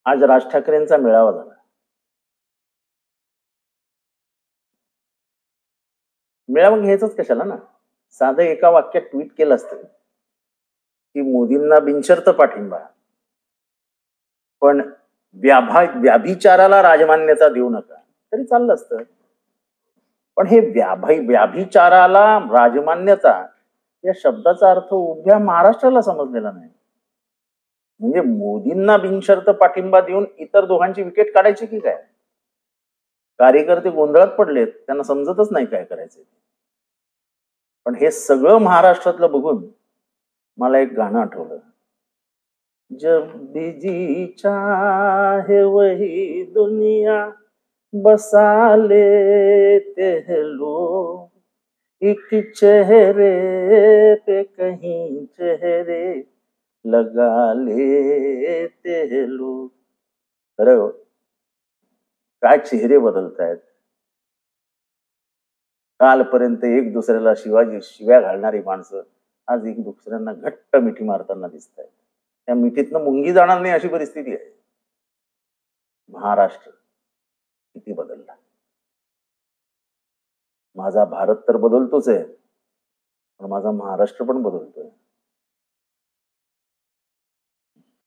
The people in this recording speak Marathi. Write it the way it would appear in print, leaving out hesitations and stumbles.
आज राज ठाकरेंचा मेळावा झाला. मेळावा घ्यायचाच कशाला ना, साधं एका वाक्यात ट्विट केलं असतं की मोदींना बिनशर्त पाठिंबा, पण व्याभिचाराला राजमान्यता देऊ नका, तरी चाललं असतं. पण हे व्याभिचाराला राजमान्यता या शब्दाचा अर्थ उभ्या महाराष्ट्राला समजलेला नाही. म्हणजे मोदींना बिनशर्त पाठिंबा देऊन इतर दोघांची विकेट काढायची की काय? कार्यकर्ते गोंधळात पडलेत, त्यांना समजतच नाही काय करायचंय. पण हे सगळं महाराष्ट्रातलं बघून मला एक गाणं आठवलं. जब भी जी चाहे वही दुनिया बसा लेते हैं लोग, एक चेहरे पे कहीं चेहरे लगा लेते हैं लोग. खरं हो, काय चेहरे बदलतायत. कालपर्यंत एक दुसऱ्याला शिव्या घालणारी माणसं आज एक दुसऱ्यांना घट्ट मिठी मारताना दिसत आहेत. त्या मिठीतनं मुंगी जाणार नाही अशी परिस्थिती आहे. महाराष्ट्र किती बदलला. माझा भारत तर बदलतोच आहे, पण माझा महाराष्ट्र पण बदलतोय.